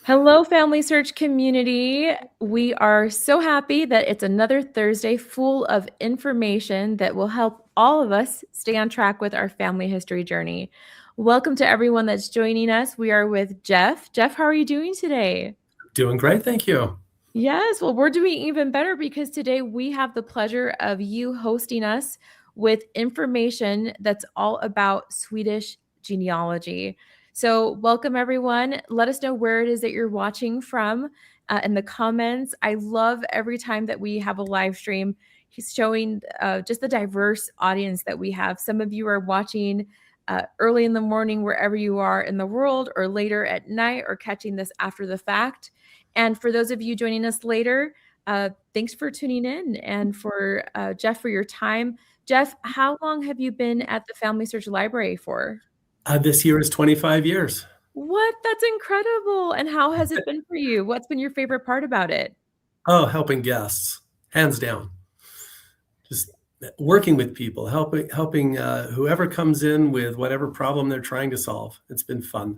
Hello, Family Search community. We are so happy that it's another Thursday full of information that will help all of us stay on track with our family history journey. Welcome to everyone that's joining us. We are with Jeff. Jeff, how are you doing today? Doing great, thank you. Yes, well, we're doing even better because today we have the pleasure of you hosting us with information that's all about Swedish genealogy. So, welcome everyone. Let us know where it is that you're watching from in the comments. I love every time that we have a live stream. He's showing just the diverse audience that we have. Some of you are watching early in the morning, wherever you are in the world, or later at night, or catching this after the fact. And for those of you joining us later, thanks for tuning in and for Jeff for your time. Jeff, how long have you been at the Family Search Library for? This year is 25 years. What? That's incredible. And how has it been for you? What's been your favorite part about it? Oh, helping guests, hands down. Just working with people, helping whoever comes in with whatever problem they're trying to solve. It's been fun.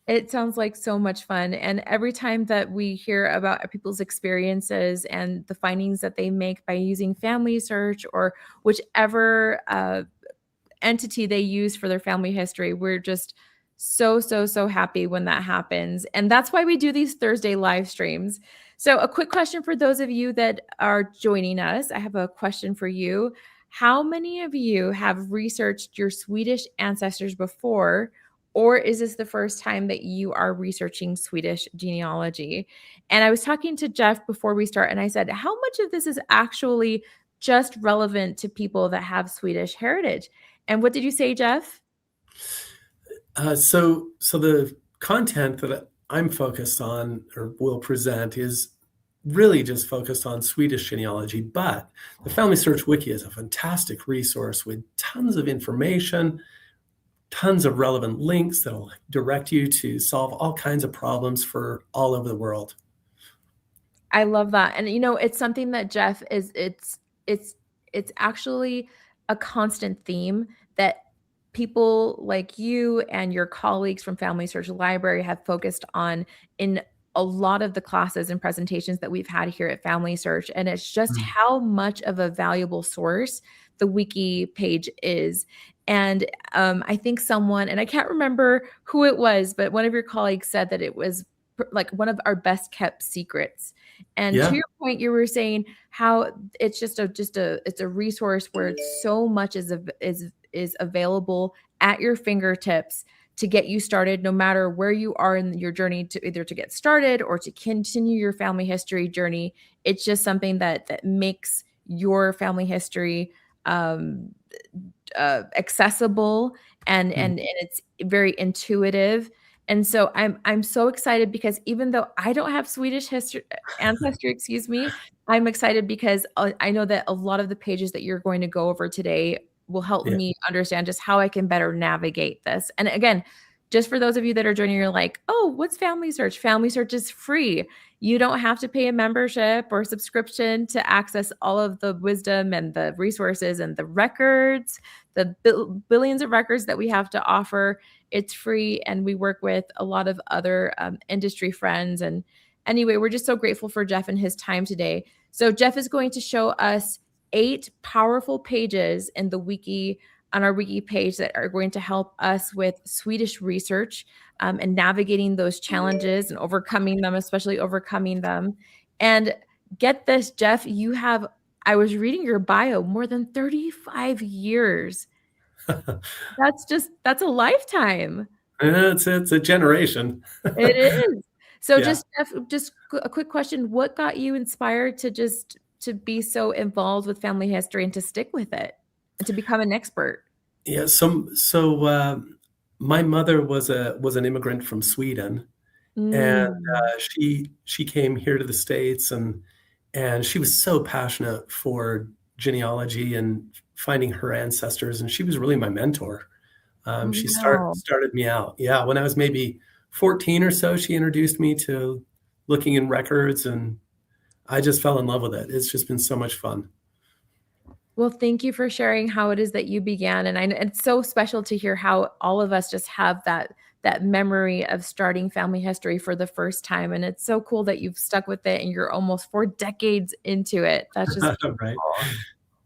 It sounds like so much fun. And every time that we hear about people's experiences and the findings that they make by using Family Search or whichever entity they use for their family history. We're just so happy when that happens. And that's why we do these Thursday live streams. So, a quick question for those of you that are joining us. I have a question for you. How many of you have researched your Swedish ancestors before? Or is this the first time that you are researching Swedish genealogy? And I was talking to Jeff before we start, and I said, how much of this is actually just relevant to people that have Swedish heritage? And what did you say, Jeff? So the content that I'm focused on or will present is really just focused on Swedish genealogy, but the Family Search Wiki is a fantastic resource with tons of information, tons of relevant links that'll direct you to solve all kinds of problems for all over the world. I love that. And it's something that Jeff is it's actually a constant theme that people like you and your colleagues from Family Search Library have focused on in a lot of the classes and presentations that we've had here at Family Search. And it's just Mm. how much of a valuable source the wiki page is. And I think someone, and I can't remember who it was, but one of your colleagues said that it was like one of our best kept secrets. And to Yeah. your point, you were saying how it's it's a resource where so much is available at your fingertips to get you started, no matter where you are in your journey to either to get started or to continue your family history journey. It's just something that makes your family history um, accessible Mm. and it's very intuitive. And so I'm so excited because even though I don't have Swedish history ancestry, excuse me, I'm excited because I know that a lot of the pages that you're going to go over today will help Yeah. me understand just how I can better navigate this. And again, just for those of you that are joining, you're like, oh, what's Family Search? Family Search is free. You don't have to pay a membership or subscription to access all of the wisdom and the resources and the records, the billions of records that we have to offer. It's free, and we work with a lot of other industry friends. And anyway, we're just so grateful for Jeff and his time today. So Jeff is going to show us 8 powerful pages in the wiki on our wiki page that are going to help us with Swedish research and navigating those challenges and overcoming them, especially overcoming them. And get this, Jeff, you have, I was reading your bio, more than 35 years. That's a lifetime. It's a generation. It is. So Yeah. just Jeff, just a quick question. What got you inspired to just to be so involved with family history and to stick with it and to become an expert? Yeah. My mother was an immigrant from Sweden, and Mm. she came here to the States, and she was so passionate for genealogy and finding her ancestors, and she was really my mentor. She Wow. started me out. Yeah, when I was maybe 14 or so, she introduced me to looking in records, and I just fell in love with it. It's just been so much fun. Well, thank you for sharing how it is that you began, and it's so special to hear how all of us just have that memory of starting family history for the first time, and it's so cool that you've stuck with it and you're almost 4 decades into it. That's just Right. beautiful.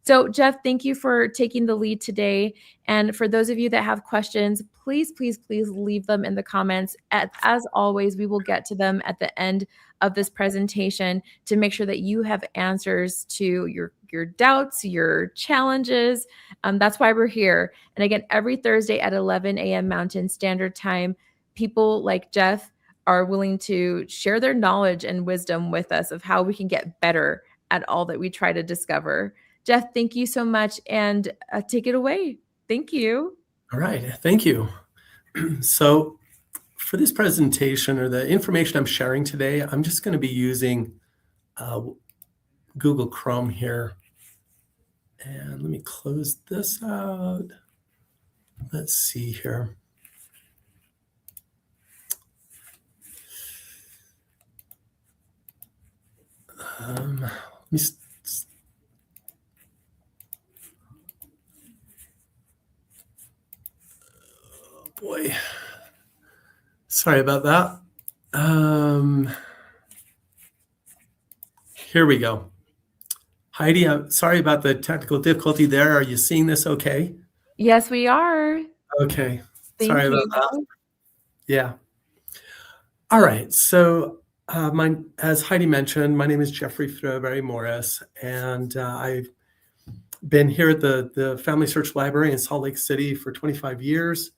So, Jeff, thank you for taking the lead today. And for those of you that have questions, please, please, please leave them in the comments. As always, we will get to them at the end of this presentation to make sure that you have answers to your doubts, your challenges. That's why we're here. And again, every Thursday at 11 a.m. Mountain Standard Time, people like Jeff are willing to share their knowledge and wisdom with us of how we can get better at all that we try to discover. Jeff, thank you so much, and take it away. Thank you. All right. Thank you. So for this presentation, or the information I'm sharing today, I'm just going to be using Google Chrome here. And let me close this out. Let's see here. Let me oh boy. Sorry about that. Here we go. Heidi, I'm sorry about the technical difficulty there. Are you seeing this okay? Yes, we are. Okay. Thank Sorry about you. that. Yeah. All right. So, as Heidi mentioned, my name is Jeffrey Fröberg Morris, and I've been here at the Family Search Library in Salt Lake City for 25 years.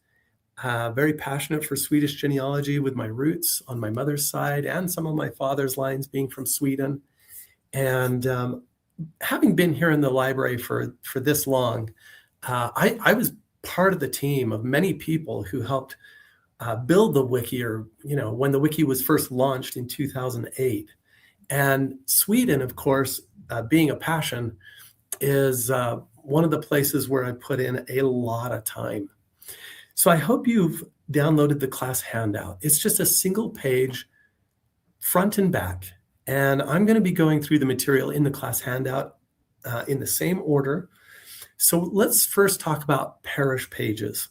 Very passionate for Swedish genealogy, with my roots on my mother's side and some of my father's lines being from Sweden. And having been here in the library for this long, I was part of the team of many people who helped build the Wiki, or when the Wiki was first launched in 2008. And Sweden, of course, being a passion, is one of the places where I put in a lot of time. So I hope you've downloaded the class handout. It's just a single page, front and back. And I'm going to be going through the material in the class handout in the same order. So let's first talk about parish pages.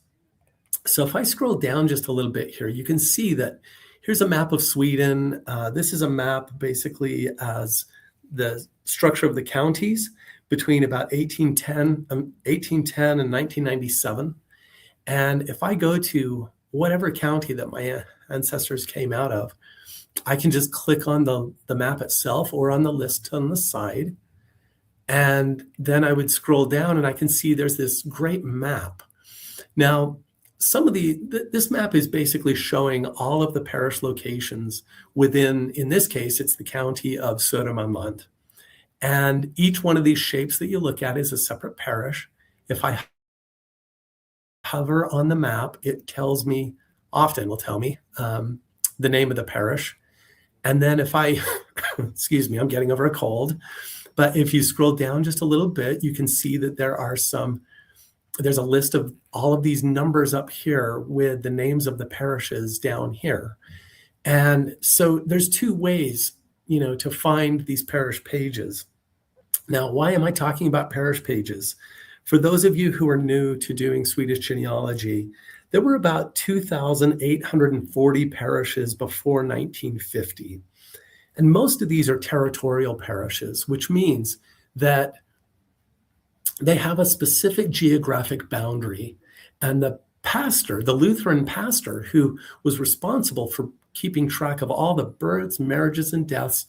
So if I scroll down just a little bit here, you can see that here's a map of Sweden. This is a map basically as the structure of the counties between about 1810 and 1997. And if I go to whatever county that my ancestors came out of, I can just click on the map itself or on the list on the side. And then I would scroll down and I can see there's this great map. Now, this map is basically showing all of the parish locations within, in this case, it's the county of Södermanland. And each one of these shapes that you look at is a separate parish. If I hover on the map, it often will tell me the name of the parish. And then if I, excuse me, I'm getting over a cold, but if you scroll down just a little bit, you can see that there's a list of all of these numbers up here with the names of the parishes down here. And so there's two ways, to find these parish pages. Now, why am I talking about parish pages? For those of you who are new to doing Swedish genealogy, there were about 2,840 parishes before 1950. And most of these are territorial parishes, which means that they have a specific geographic boundary. And the Lutheran pastor, who was responsible for keeping track of all the births, marriages, and deaths,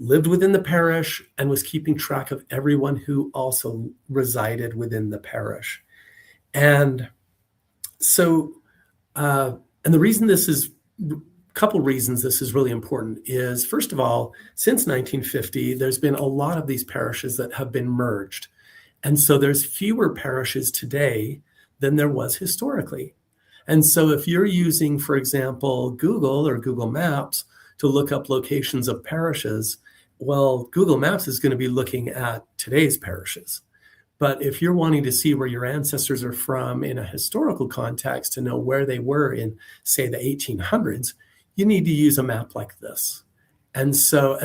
lived within the parish and was keeping track of everyone who also resided within the parish. And so, and the reason couple reasons this is really important is, first of all, since 1950, there's been a lot of these parishes that have been merged. And so there's fewer parishes today than there was historically. And so if you're using, for example, Google or Google Maps to look up locations of parishes, well, Google Maps is going to be looking at today's parishes. But if you're wanting to see where your ancestors are from in a historical context to know where they were in, say, the 1800s, you need to use a map like this. And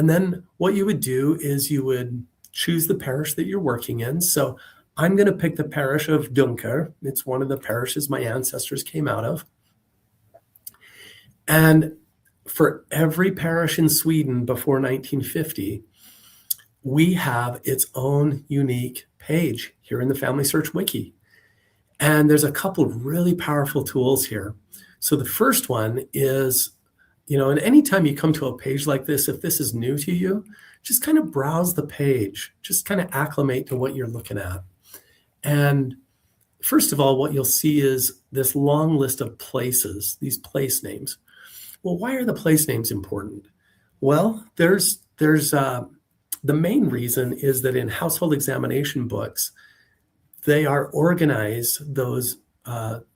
then what you would do is you would choose the parish that you're working in. So I'm going to pick the parish of Dunker. It's one of the parishes my ancestors came out of. And for every parish in Sweden before 1950, we have its own unique page here in the Family Search Wiki. And there's a couple of really powerful tools here. So the first one is, and anytime you come to a page like this, if this is new to you, just kind of browse the page, just kind of acclimate to what you're looking at. And first of all, what you'll see is this long list of places, these place names. Well, why are the place names important? Well, there's the main reason is that in household examination books, they are organized, those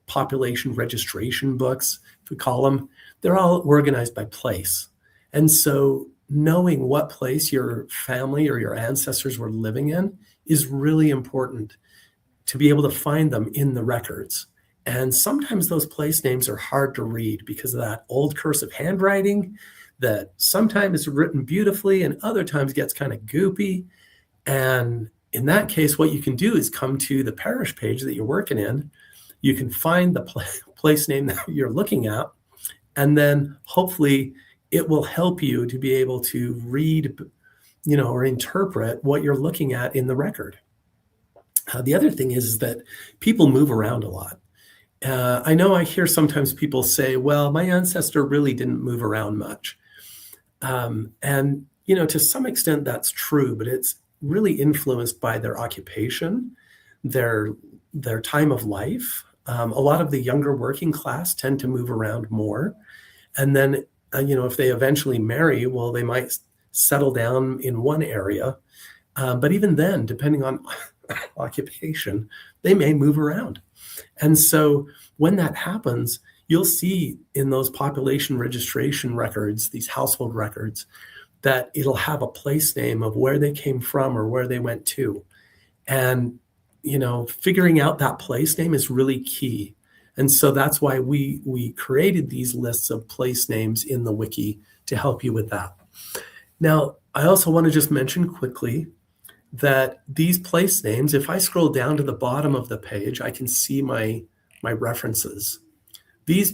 population registration books, if we call them, they're all organized by place. And so knowing what place your family or your ancestors were living in is really important to be able to find them in the records. And sometimes those place names are hard to read because of that old cursive handwriting that sometimes is written beautifully and other times gets kind of goopy. And in that case, what you can do is come to the parish page that you're working in. You can find the place name that you're looking at, and then hopefully it will help you to be able to read, or interpret what you're looking at in the record. The other thing is that people move around a lot. I know I hear sometimes people say, well, my ancestor really didn't move around much. And to some extent that's true, but it's really influenced by their occupation, their time of life. A lot of the younger working class tend to move around more. And then, if they eventually marry, well, they might settle down in one area. But even then, depending on occupation, they may move around. And so when that happens, you'll see in those population registration records, these household records, that it'll have a place name of where they came from or where they went to. And, figuring out that place name is really key. And so that's why we created these lists of place names in the wiki to help you with that. Now, I also want to just mention quickly that these place names, if I scroll down to the bottom of the page, I can see my references. These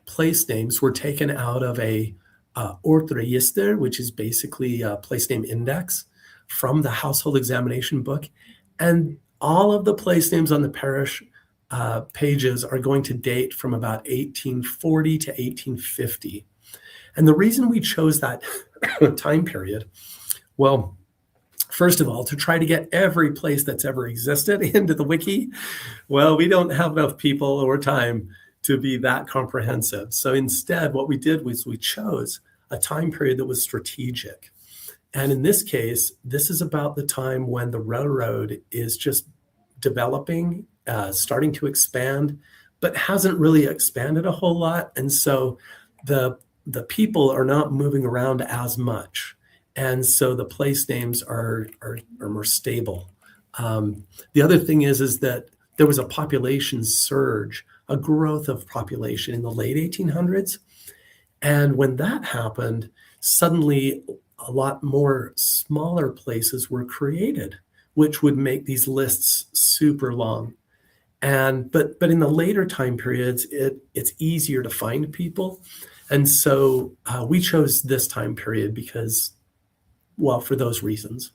place names were taken out of a ordregister, which is basically a place name index from the household examination book. And all of the place names on the parish pages are going to date from about 1840 to 1850. And the reason we chose that time period, well, first of all, to try to get every place that's ever existed into the wiki, well, we don't have enough people or time to be that comprehensive. So instead, what we did was we chose a time period that was strategic. And in this case, this is about the time when the railroad is just developing, starting to expand, but hasn't really expanded a whole lot. And so the people are not moving around as much. And so the place names are more stable. The other thing is that there was a population surge, a growth of population in the late 1800s. And when that happened, suddenly a lot more smaller places were created, which would make these lists super long. And but in the later time periods, it's easier to find people. And so we chose this time period because, well, for those reasons.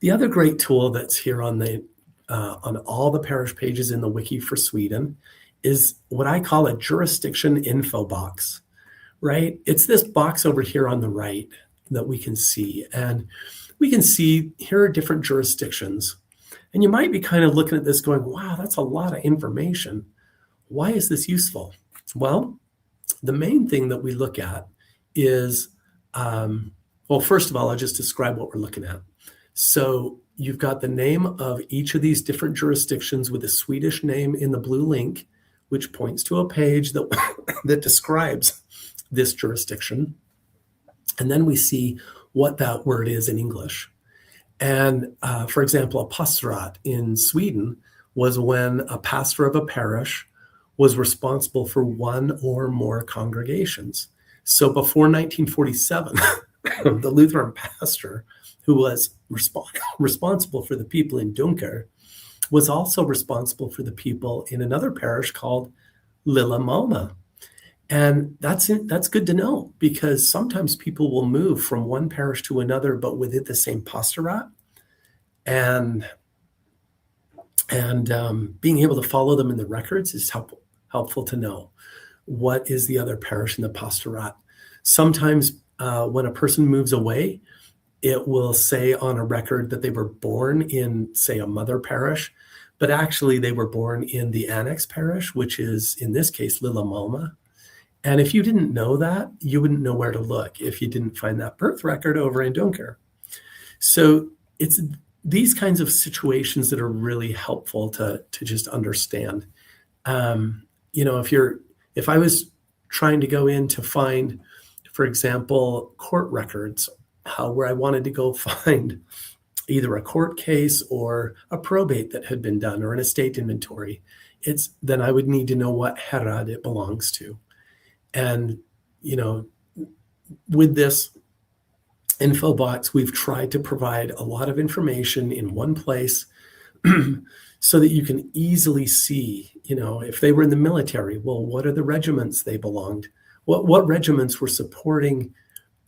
The other great tool that's here on all the parish pages in the wiki for Sweden is what I call a jurisdiction info box, right? It's this box over here on the right that we can see. And we can see here are different jurisdictions. And you might be kind of looking at this going, wow, that's a lot of information. Why is this useful? Well, the main thing that we look at is, well, first of all, I'll just describe what we're looking at. So you've got the name of each of these different jurisdictions with a Swedish name in the blue link, which points to a page that describes this jurisdiction. And then we see what that word is in English. And for example, a pastorat in Sweden was when a pastor of a parish was responsible for one or more congregations. So before 1947, the Lutheran pastor, who was responsible for the people in Dunker was also responsible for the people in another parish called Lillamoma. And that's good to know, because sometimes people will move from one parish to another, but within the same pastorate. And being able to follow them in the records is helpful to know what is the other parish in the pastorate. Sometimes when a person moves away, it will say on a record that they were born in, say, a mother parish, but actually they were born in the annex parish, which is, in this case, Lillamoma. And if you didn't know that, you wouldn't know where to look if you didn't find that birth record over in Dunker. So it's these kinds of situations that are really helpful to just understand. If I was trying to go in to find, for example, court records, where I wanted to go find either a court case or a probate that had been done or an estate inventory, then I would need to know what herad it belongs to. And, with this info box, we've tried to provide a lot of information in one place so that you can easily see, if they were in the military, well, what are the regiments they belonged? What regiments were supporting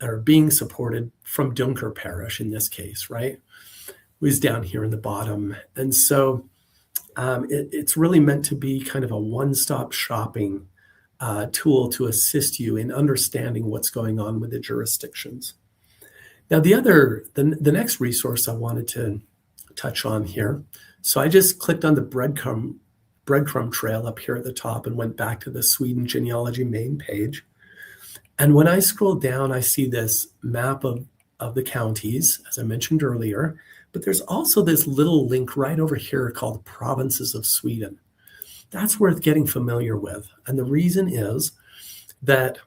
or being supported from Dunker Parish in this case, right? It was down here in the bottom. And so it's really meant to be kind of a one-stop shopping tool to assist you in understanding what's going on with the jurisdictions. Now, the next resource I wanted to touch on here. So I just clicked on the breadcrumb trail up here at the top and went back to the Sweden Genealogy main page. And when I scroll down, I see this map of the counties, as I mentioned earlier, but there's also this little link right over here called Provinces of Sweden. That's worth getting familiar with. And the reason is that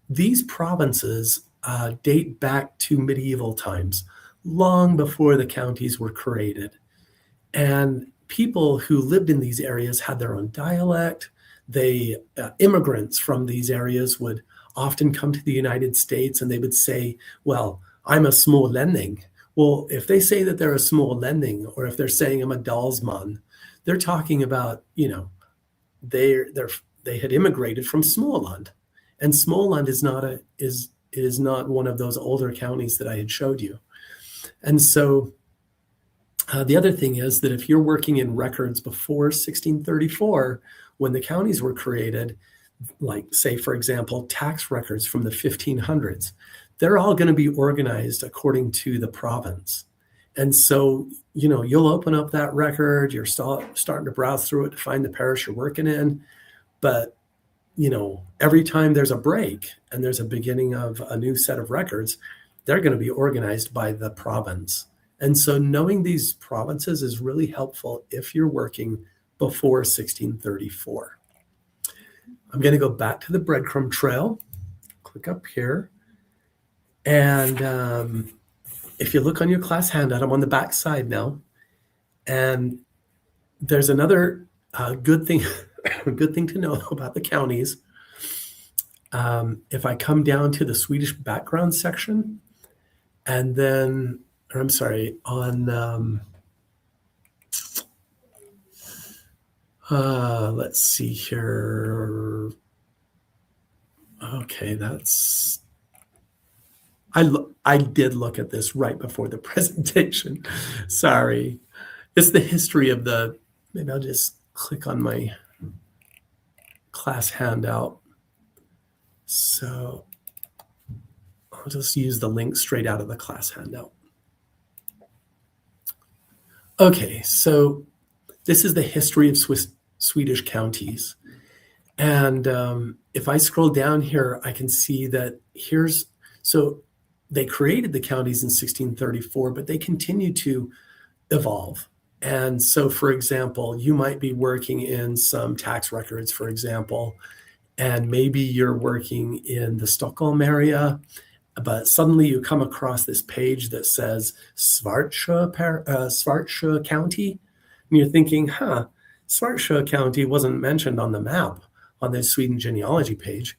these provinces date back to medieval times, long before the counties were created. And people who lived in these areas had their own dialect. Immigrants from these areas would often come to the United States and they would say, well, I'm a smålänning. Well, if they say that they're a smålänning, or if they're saying I'm a dalsman, they're talking about, they had immigrated from Småland, and Småland is not one of those older counties that I had showed you. And so the other thing is that if you're working in records before 1634, when the counties were created, like, say, for example, tax records from the 1500s, they're all going to be organized according to the province. And so, you'll open up that record, you're starting to browse through it to find the parish you're working in. But, every time there's a break and there's a beginning of a new set of records, they're going to be organized by the province. And so knowing these provinces is really helpful if you're working before 1634. I'm going to go back to the breadcrumb trail, click up here. And if you look on your class handout, I'm on the back side now. And there's another good thing to know about the counties. If I come down to the Swedish background section, and then, let's see here. Okay, I did look at this right before the presentation. Sorry. It's the history of maybe I'll just click on my class handout. So I'll just use the link straight out of the class handout. Okay, so this is the history of Swedish counties. And if I scroll down here, I can see that so they created the counties in 1634, but they continue to evolve. And so, for example, you might be working in some tax records, for example, and maybe you're working in the Stockholm area, but suddenly you come across this page that says Svartsjö County, and you're thinking, Svartsjö County wasn't mentioned on the map on the Sweden genealogy page.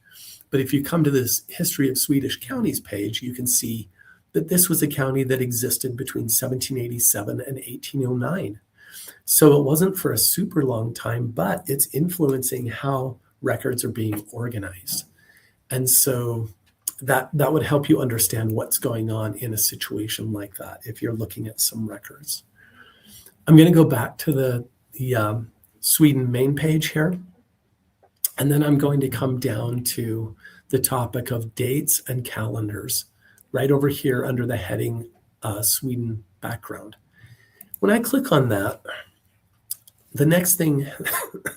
But if you come to this History of Swedish Counties page, you can see that this was a county that existed between 1787 and 1809. So it wasn't for a super long time, but it's influencing how records are being organized. And so that would help you understand what's going on in a situation like that if you're looking at some records. I'm going to go back to the Sweden main page here, and then I'm going to come down to the topic of dates and calendars right over here under the heading Sweden background. When I click on that, the next thing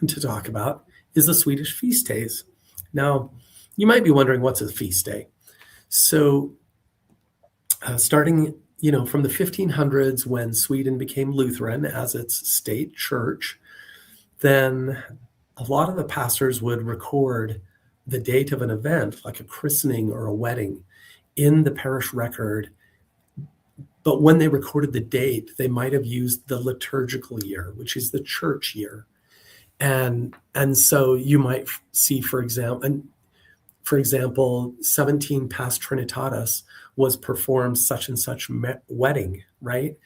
to talk about is the Swedish feast days. Now, you might be wondering, what's a feast day? So starting from the 1500s, when Sweden became Lutheran as its state church, then a lot of the pastors would record the date of an event, like a christening or a wedding, in the parish record. But when they recorded the date, they might have used the liturgical year, which is the church year. And so you might see, for example, 17 Past Trinitatis was performed such and such wedding, right?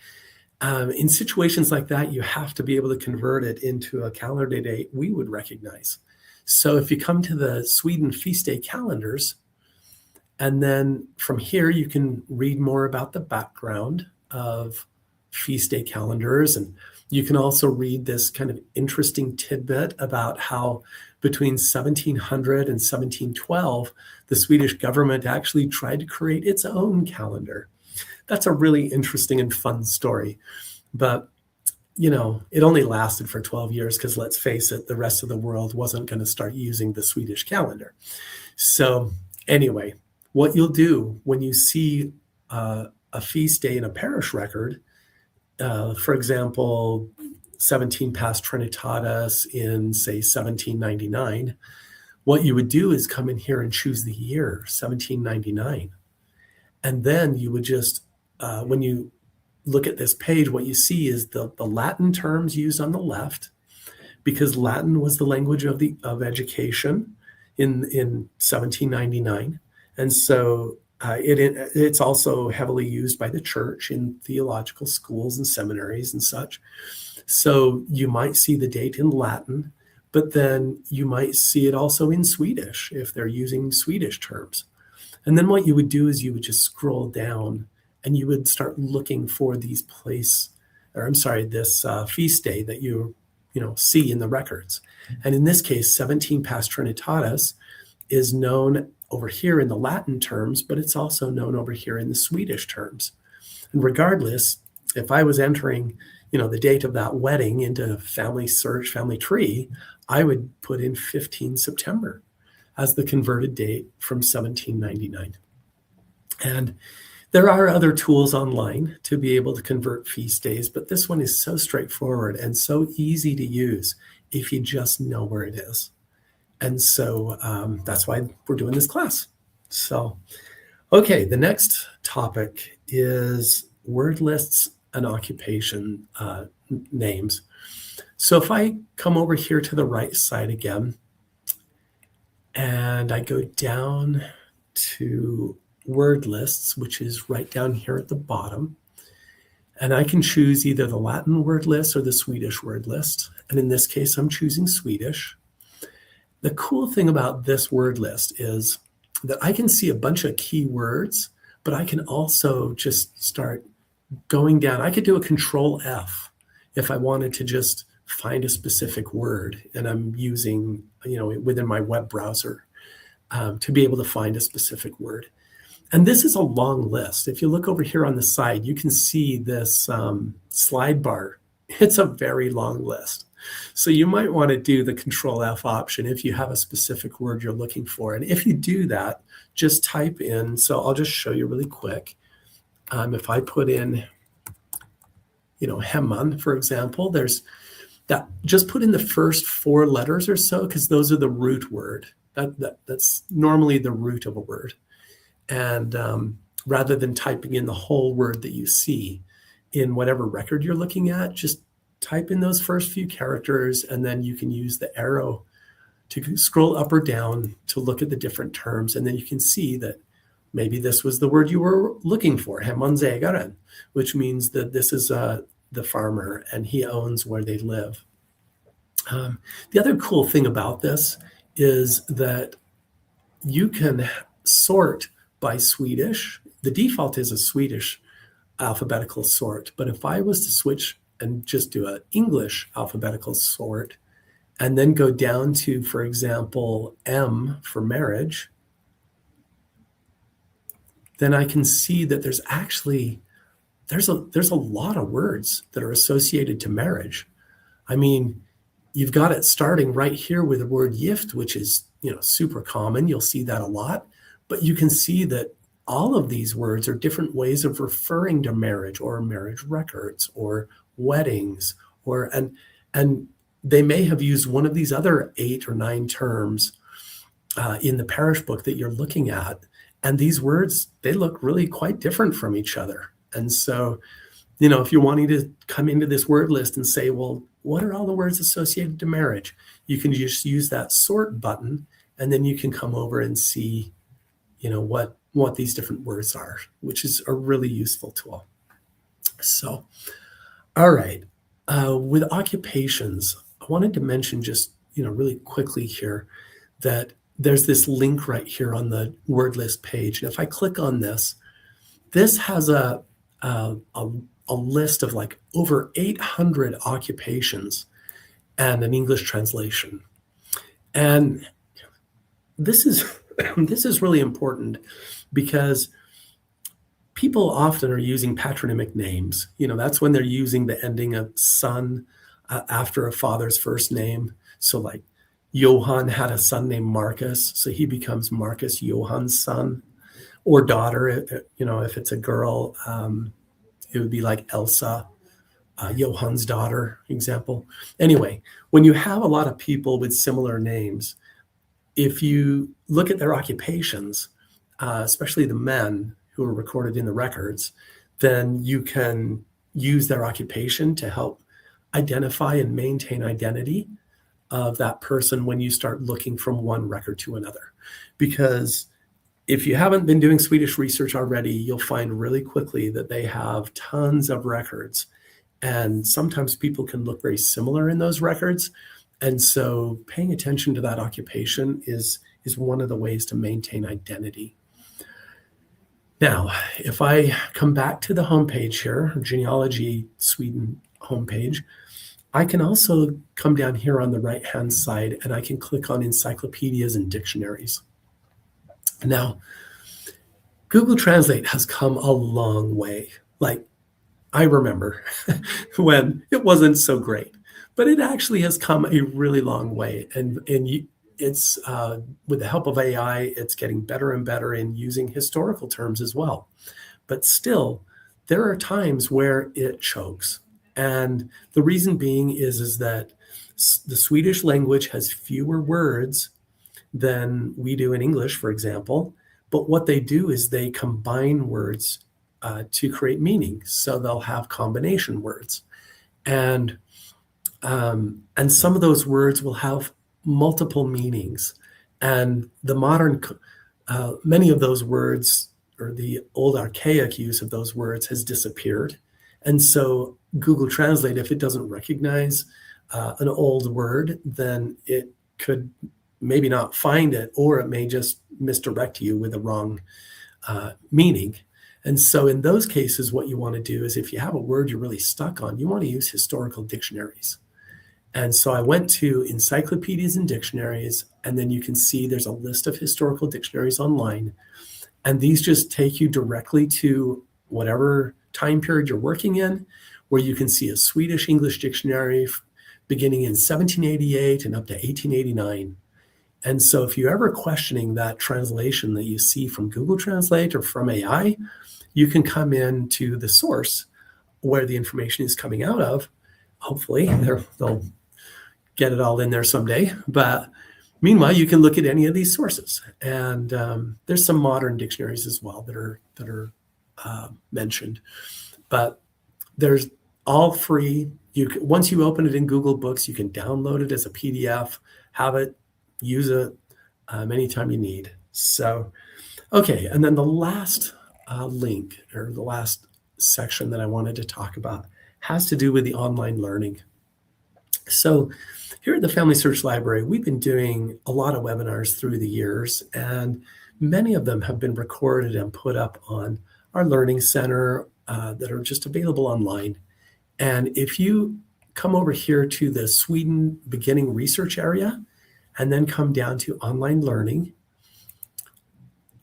In situations like that, you have to be able to convert it into a calendar date we would recognize. So if you come to the Sweden feast day calendars, and then from here, you can read more about the background of feast day calendars. And you can also read this kind of interesting tidbit about how between 1700 and 1712, the Swedish government actually tried to create its own calendar. That's a really interesting and fun story. But, it only lasted for 12 years because, let's face it, the rest of the world wasn't going to start using the Swedish calendar. So anyway, what you'll do when you see a feast day in a parish record, for example, 17 Past Trinitatis in, say, 1799, what you would do is come in here and choose the year, 1799. And then you would just, when you look at this page, what you see is the Latin terms used on the left, because Latin was the language of education in 1799. And so it's also heavily used by the church in theological schools and seminaries and such. So you might see the date in Latin, but then you might see it also in Swedish if they're using Swedish terms. And then what you would do is you would just scroll down and you would start looking for this feast day that you see in the records. And in this case, 17 Past Trinitatis is known over here in the Latin terms, but it's also known over here in the Swedish terms. And regardless, if I was entering, the date of that wedding into Family Search, Family Tree, I would put in 15 September as the converted date from 1799. And there are other tools online to be able to convert feast days, but this one is so straightforward and so easy to use if you just know where it is. And so that's why we're doing this class. So, okay, the next topic is word lists and occupation names. So if I come over here to the right side again, and I go down to word lists, which is right down here at the bottom, and I can choose either the Latin word list or the Swedish word list. And in this case, I'm choosing Swedish. The cool thing about this word list is that I can see a bunch of keywords, but I can also just start going down. I could do a Control F if I wanted to just find a specific word, and I'm using, within my web browser to be able to find a specific word. And this is a long list. If you look over here on the side, you can see this slide bar. It's a very long list. So you might want to do the Control F option if you have a specific word you're looking for. And if you do that, just type in. So I'll just show you really quick. If I put in, Hemman, for example, there's that. Just put in the first 4 letters or so, because those are the root word. That's normally the root of a word. And rather than typing in the whole word that you see in whatever record you're looking at, just type in those first few characters, and then you can use the arrow to scroll up or down to look at the different terms. And then you can see that maybe this was the word you were looking for, hemmansägaren, which means that this is the farmer and he owns where they live. The other cool thing about this is that you can sort by Swedish. The default is a Swedish alphabetical sort, but if I was to switch and just do an English alphabetical sort and then go down to, for example, M for marriage, then I can see that there's a lot of words that are associated to marriage. I mean, you've got it starting right here with the word gift, which is, super common. You'll see that a lot, but you can see that all of these words are different ways of referring to marriage or marriage records or weddings and they may have used one of these other 8 or 9 terms in the parish book that you're looking at. And these words, they look really quite different from each other. And so, if you're wanting to come into this word list and say, well, what are all the words associated to marriage? You can just use that sort button, and then you can come over and see, what these different words are, which is a really useful tool. So, all right. With occupations, I wanted to mention just, really quickly here that there's this link right here on the word list page. And if I click on this, this has a list of like over 800 occupations and an English translation. And this is really important because people often are using patronymic names. That's when they're using the ending of son after a father's first name. So like Johann had a son named Marcus, so he becomes Marcus Johann's son, or daughter. If it's a girl, it would be like Elsa, Johann's daughter, example. Anyway, when you have a lot of people with similar names, if you look at their occupations, especially the men who are recorded in the records, then you can use their occupation to help identify and maintain identity of that person when you start looking from one record to another. Because if you haven't been doing Swedish research already, you'll find really quickly that they have tons of records. And sometimes people can look very similar in those records. And so paying attention to that occupation is one of the ways to maintain identity. Now, if I come back to the homepage here, Genealogy Sweden homepage, I can also come down here on the right-hand side and I can click on encyclopedias and dictionaries. Now, Google Translate has come a long way. Like, I remember when it wasn't so great, but it actually has come a really long way. And it's with the help of AI, it's getting better and better in using historical terms as well. But still, there are times where it chokes. And the reason being is that the Swedish language has fewer words than we do in English, for example. But what they do is they combine words to create meaning. So they'll have combination words. And some of those words will have multiple meanings. And the modern, many of those words, or the old archaic use of those words, has disappeared. And so Google Translate, if it doesn't recognize an old word, then it could maybe not find it, or it may just misdirect you with the wrong meaning. And so in those cases, what you want to do is if you have a word you're really stuck on, you want to use historical dictionaries. And so I went to encyclopedias and dictionaries, and then you can see there's a list of historical dictionaries online. And these just take you directly to whatever time period you're working in, where you can see a Swedish English dictionary beginning in 1788 and up to 1889. And so if you're ever questioning that translation that you see from Google Translate or from AI, you can come in to the source where the information is coming out of. Hopefully they'll get it all in there someday. But meanwhile, you can look at any of these sources. And there's some modern dictionaries as well that are mentioned. But there's all free. Once you open it in Google Books, you can download it as a PDF, have it, use it anytime you need. So Okay, and then the last link or the last section that I wanted to talk about has to do with the online learning. So, here at the Family Search Library, we've been doing a lot of webinars through the years, and many of them have been recorded and put up on our Learning Center that are just available online. And if you come over here to the Sweden beginning research area and then come down to online learning,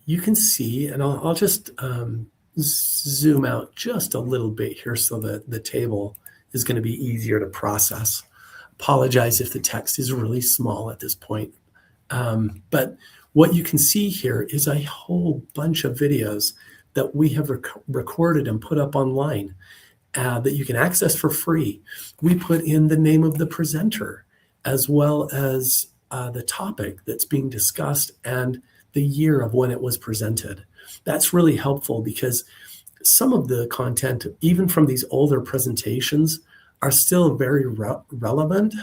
you can see, and I'll just zoom out just a little bit here so that the table is going to be easier to process. Apologize if the text is really small at this point. But what you can see here is a whole bunch of videos that we have recorded and put up online that you can access for free. We put in the name of the presenter as well as the topic that's being discussed and the year of when it was presented. That's really helpful because some of the content, even from these older presentations, are still very relevant.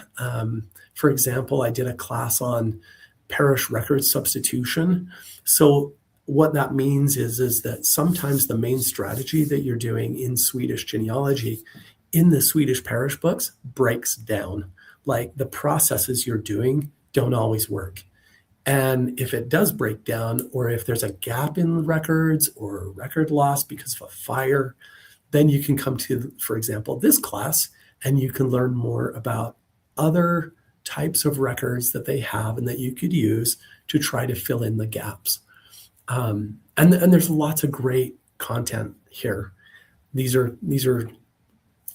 For example, I did a class on parish record substitution. So what that means is that sometimes the main strategy that you're doing in Swedish genealogy in the Swedish parish books breaks down. Like the processes you're doing don't always work. And if it does break down, or if there's a gap in records or record loss because of a fire, then you can come to, for example, this class, and you can learn more about other types of records that they have and that you could use to try to fill in the gaps. And there's lots of great content here. These are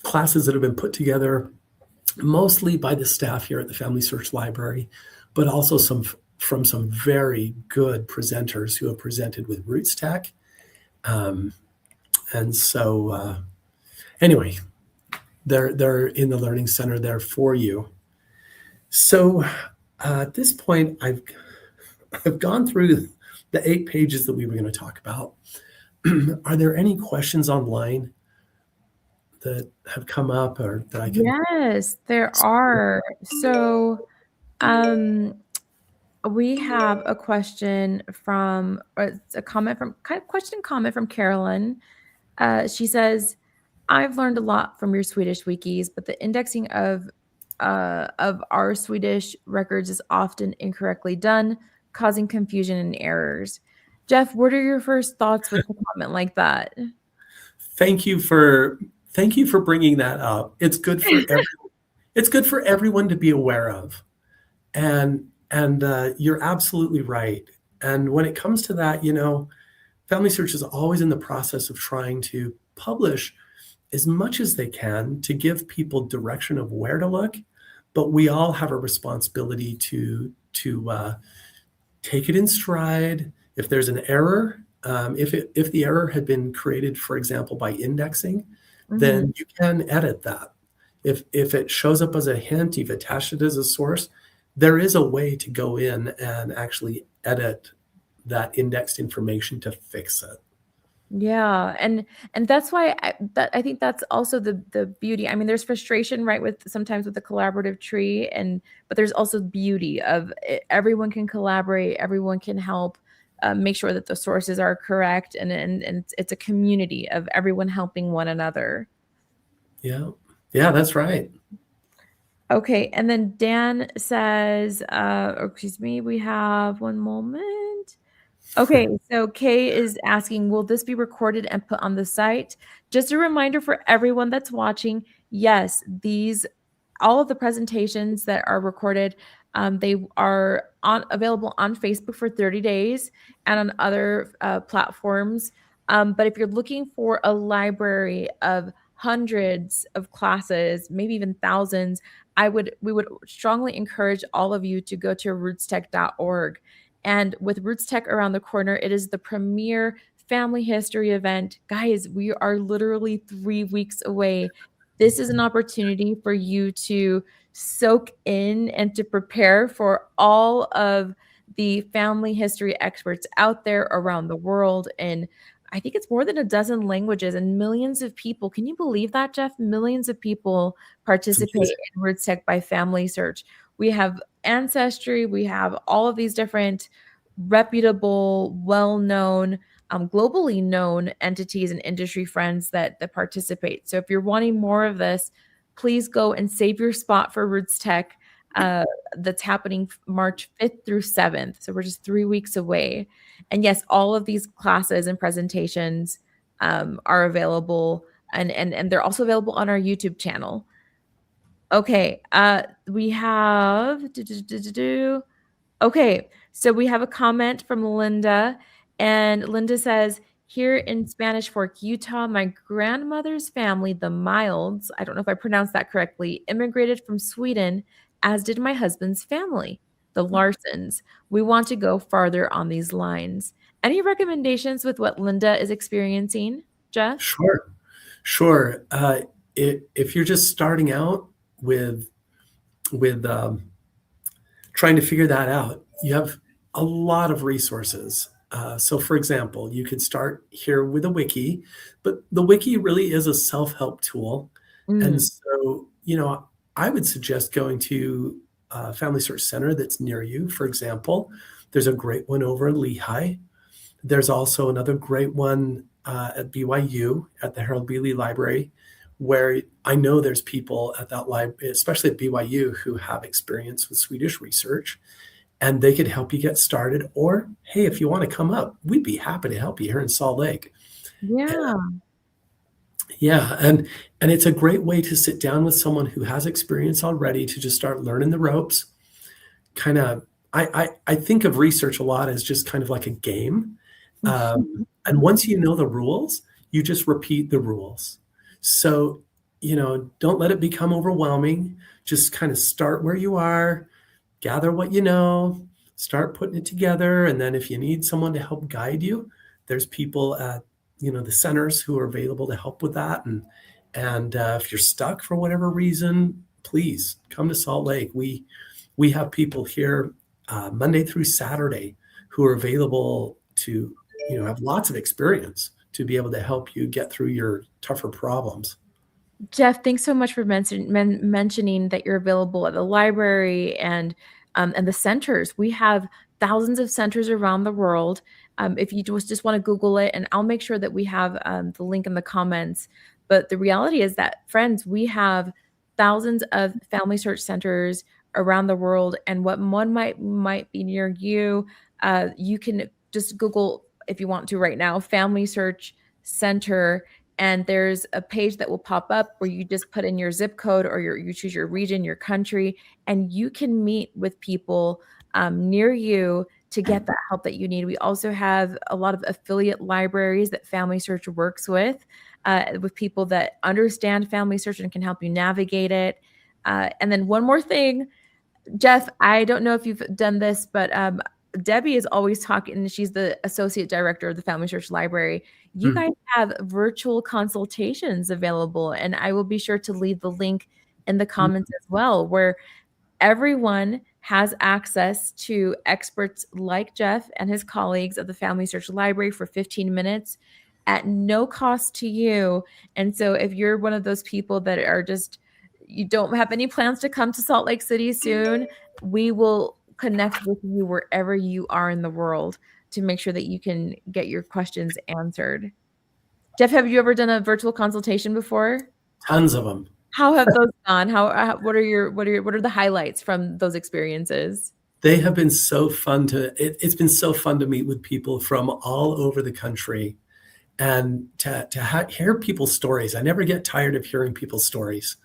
classes that have been put together mostly by the staff here at the Family Search Library, but also from some very good presenters who have presented with Roots Tech. And so anyway, they're in the Learning Center there for you. So at this point, I've gone through the 8 pages that we were going to talk about. Are there any questions online that have come up or that I can? Yes, there are. So, we have a question from, or it's a comment from, kind of question comment from Carolyn. She says, I've learned a lot from your Swedish wikis, but the indexing of our Swedish records is often incorrectly done, causing confusion and errors. Jeff, what are your first thoughts with a comment like that? Thank you for bringing that up. It's good for everyone to be aware of, and you're absolutely right. And when it comes to that, Family Search is always in the process of trying to publish as much as they can to give people direction of where to look, but we all have a responsibility to take it in stride. If there's an error, if the error had been created, for example, by indexing, then you can edit that. If it shows up as a hint, you've attached it as a source, there is a way to go in and actually edit that indexed information to fix it. Yeah, and that's why I think that's also the beauty. I mean, there's frustration, right, with sometimes with the collaborative tree, but there's also beauty of everyone can collaborate, everyone can help make sure that the sources are correct, and it's a community of everyone helping one another. Yeah, that's right. Okay, and then Dan says, excuse me, we have one moment. Okay, so Kay is asking, will this be recorded and put on the site? Just a reminder for everyone that's watching, yes, all of the presentations that are recorded, they are available on Facebook for 30 days and on other platforms. But if you're looking for a library of hundreds of classes, maybe even thousands, we would strongly encourage all of you to go to rootstech.org. And with Roots Tech around the corner, it is the premier family history event. Guys, we are literally 3 weeks away. This is an opportunity for you to soak in and to prepare for all of the family history experts out there around the world. And I think it's more than a dozen languages and millions of people. Can you believe that, Jeff? Millions of people participate in Roots Tech by Family Search. We have Ancestry, we have all of these different reputable, well-known, globally known entities and industry friends that participate. So if you're wanting more of this, please go and save your spot for Roots Tech. That's happening March 5th through 7th. So we're just 3 weeks away. And yes, all of these classes and presentations are available, and they're also available on our YouTube channel. Okay, we have okay, so we have a comment from Linda, and Linda says, "Here in Spanish Fork, Utah, my grandmother's family, the Milds, I don't know if I pronounced that correctly, immigrated from Sweden, as did my husband's family, the Larsons. We want to go farther on these lines." Any recommendations with what Linda is experiencing, Jeff? Sure, sure. If you're just starting out with trying to figure that out, you have a lot of resources. So, for example, you could start here with a wiki, but the wiki really is a self-help tool. And Mm, so, I would suggest going to a Family Search Center that's near you. For example, there's a great one over in Lehigh. There's also another great one at BYU at the Harold Bealey Library, where I know there's people at that library, especially at BYU, who have experience with Swedish research, and they could help you get started. Or, hey, if you want to come up, we'd be happy to help you here in Salt Lake. And, yeah. yeah, and it's a great way to sit down with someone who has experience already to just start learning the ropes. Kind of, I think of research a lot as just kind of like a game. And once you know the rules, you just repeat the rules. So, don't let it become overwhelming. Just kind of start where you are, gather what you know, start putting it together. And then if you need someone to help guide you, there's people at, the centers who are available to help with that. And if you're stuck for whatever reason, please come to Salt Lake. We have people here Monday through Saturday who are available to have lots of experience to be able to help you get through your tougher problems. Jeff, thanks so much for mentioning that you're available at the library and the centers. We have thousands of centers around the world. If you just want to Google it, and I'll make sure that we have the link in the comments. But the reality is that, friends, we have thousands of family search centers around the world, and what one might be near you, you can just Google if you want to right now, Family Search Center, and there's a page that will pop up where you just put in your zip code or you choose your region, your country, and you can meet with people near you to get that help that you need. We also have a lot of affiliate libraries that Family Search works with people that understand Family Search and can help you navigate it. And then one more thing, Jeff, I don't know if you've done this, but Debbie is always talking. She's the associate director of the Family Search Library. You Hmm. guys have virtual consultations available, and I will be sure to leave the link in the comments as well, where everyone has access to experts like Jeff and his colleagues at the Family Search Library for 15 minutes at no cost to you. And so if you're one of those people that are just, you don't have any plans to come to Salt Lake City soon, we will connect with you wherever you are in the world to make sure that you can get your questions answered. Jeff, have you ever done a virtual consultation before? Tons of them. How have those gone? What are the highlights from those experiences? They have been so fun it's been so fun to meet with people from all over the country and to hear people's stories. I never get tired of hearing people's stories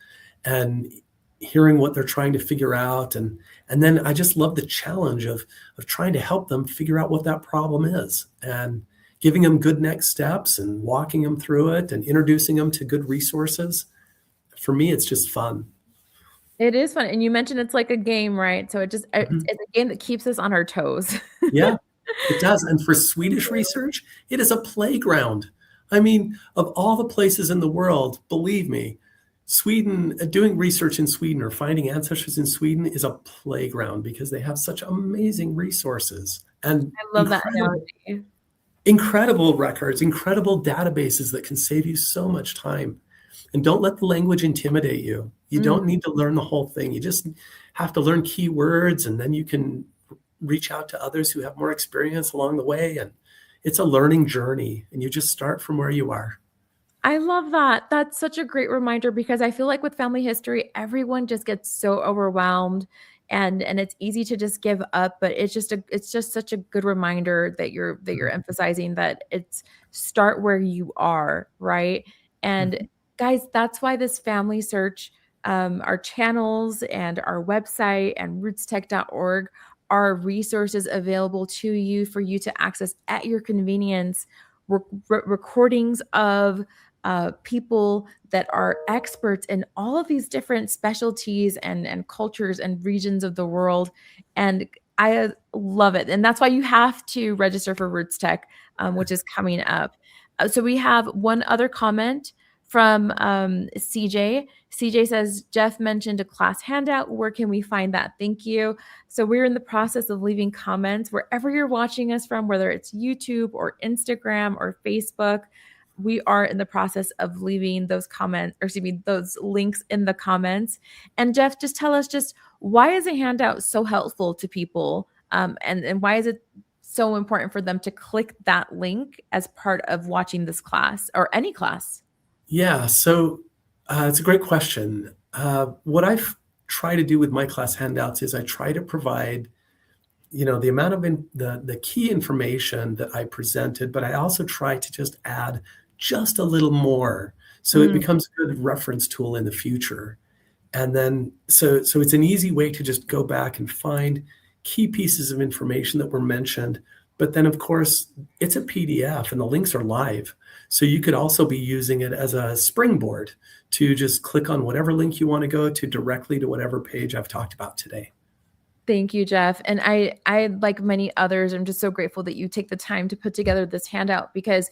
and hearing what they're trying to figure out. And then I just love the challenge of trying to help them figure out what that problem is and giving them good next steps and walking them through it and introducing them to good resources. For me, it's just fun. It is fun, and you mentioned it's like a game, right? So Mhm. it's a game that keeps us on our toes. Yeah, it does. And for Swedish research, it is a playground. I mean, of all the places in the world, believe me, Sweden, doing research in Sweden or finding ancestors in Sweden is a playground because they have such amazing resources and I love that analogy. incredible records, incredible databases that can save you so much time. And don't let the language intimidate you. You Mm, don't need to learn the whole thing. You just have to learn keywords and then you can reach out to others who have more experience along the way. And it's a learning journey, and you just start from where you are. I love that. That's such a great reminder because I feel like with family history, everyone just gets so overwhelmed and it's easy to just give up, but it's just such a good reminder that you're emphasizing that it's start where you are, right? And Mhm. guys, that's why this family search our channels and our website and rootstech.org are resources available to you for you to access at your convenience. Recordings of people that are experts in all of these different specialties and cultures and regions of the world. And I love it. And that's why you have to register for Roots Tech, which is coming up. So we have one other comment from CJ. CJ says, Jeff mentioned a class handout. Where can we find that? Thank you. So we're in the process of leaving comments wherever you're watching us from, whether it's YouTube or Instagram or Facebook. We are in the process of leaving those comments, or excuse me, those links in the comments. And Jeff, just tell us just why is a handout so helpful to people, and why is it so important for them to click that link as part of watching this class or any class? Yeah, so it's a great question. What I've tried to do with my class handouts is I try to provide, the amount of the key information that I presented, but I also try to just add just a little more so it Mm, becomes a good reference tool in the future. And then so it's an easy way to just go back and find key pieces of information that were mentioned. But then of course it's a PDF and the links are live. So you could also be using it as a springboard to just click on whatever link you want to go to directly to whatever page I've talked about today. Thank you, Jeff. And I, like many others, I'm just so grateful that you take the time to put together this handout because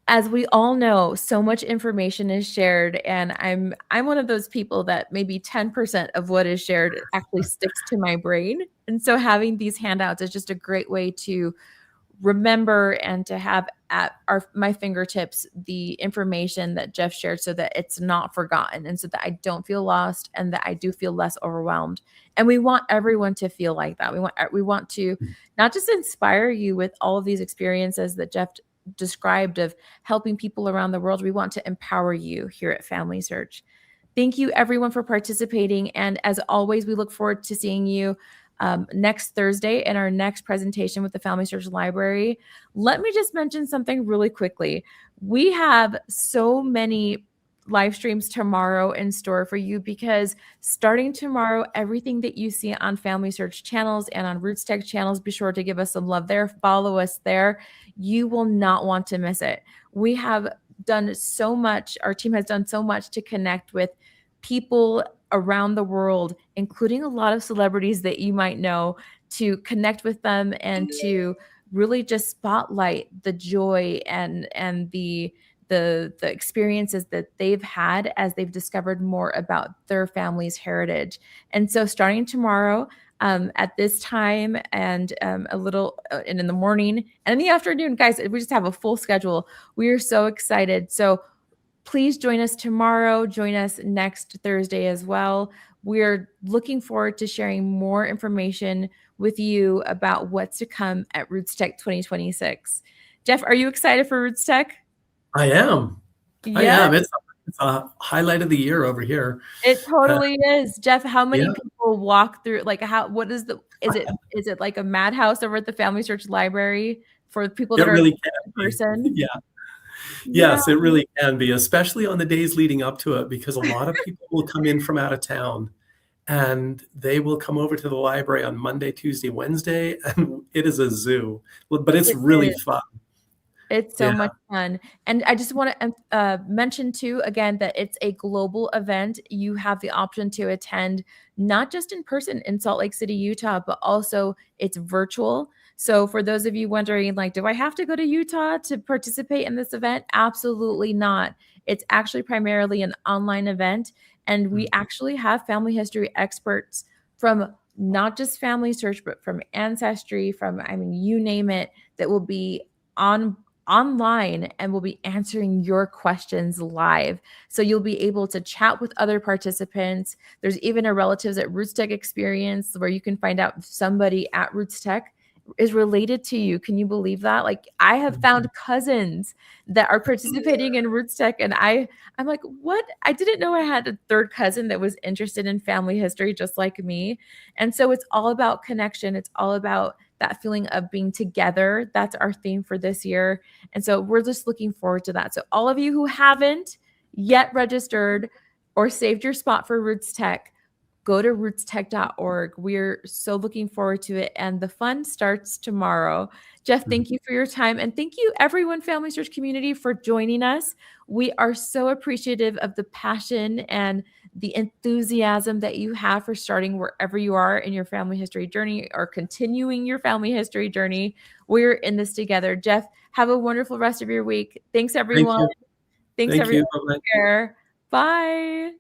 as we all know, so much information is shared, and I'm one of those people that maybe 10% of what is shared actually sticks to my brain. And so having these handouts is just a great way to remember and to have at my fingertips the information that Jeff shared so that it's not forgotten and so that I don't feel lost and that I do feel less overwhelmed. And we want everyone to feel like that. We want to not just inspire you with all of these experiences that Jeff described of helping people around the world. We want to empower you here at Family Search. Thank you, everyone, for participating. And as always, we look forward to seeing you next Thursday in our next presentation with the Family Search Library. Let me just mention something really quickly. We have so many live streams tomorrow in store for you because starting tomorrow, everything that you see on Family Search channels and on Roots Tech channels, be sure to give us some love there. Follow us there. You will not want to miss it. We have done so much, our team has done so much to connect with people around the world, including a lot of celebrities that you might know, to connect with them and to really just spotlight the joy and the experiences that they've had as they've discovered more about their family's heritage. And so starting tomorrow, at this time and a little and in the morning and in the afternoon, guys, we just have a full schedule. We are so excited. So please join us tomorrow. Join us next Thursday as well. We're looking forward to sharing more information with you about what's to come at Roots Tech 2026. Jeff, are you excited for Roots Tech? I am. I Yes, am. It's a highlight of the year over here. it Uh, totally is. Jeff, how many yeah, people walk through like how what is the is it like a madhouse over at the Family Search Library for people that it are really can in be. person? Yeah. Yeah. Yes, it really can be, especially on the days leading up to it, because a lot of people will come in from out of town and they will come over to the library on Monday, Tuesday, Wednesday, and it is a zoo. But it's It really is. fun. It's so Yeah. much fun. And I just want to mention too, again, that it's a global event. You have the option to attend not just in person in Salt Lake City, Utah, but also it's virtual. So for those of you wondering, like, do I have to go to Utah to participate in this event? Absolutely not. It's actually primarily an online event. And we Mm. actually have family history experts from not just Family Search, but from Ancestry, from, I mean, you name it, that will be on online and will be answering your questions live. So you'll be able to chat with other participants. There's even a Relatives at Roots Tech experience where you can find out if somebody at Roots Tech is related to you. Can you believe that? Like, I have found cousins that are participating in Roots Tech, and I'm like, what? I didn't know I had a third cousin that was interested in family history just like me. And so it's all about connection. It's all about that feeling of being together. That's our theme for this year. And so we're just looking forward to that. So all of you who haven't yet registered or saved your spot for Roots Tech, go to rootstech.org. We're so looking forward to it. And the fun starts tomorrow. Jeff, thank you for your time. And thank you, everyone, Family Search community, for joining us. We are so appreciative of the passion and the enthusiasm that you have for starting wherever you are in your family history journey or continuing your family history journey. We're in this together. Jeff, have a wonderful rest of your week. Thanks, Thank everyone. you. Thanks, Thank you. everyone. Bye-bye. Here. Bye.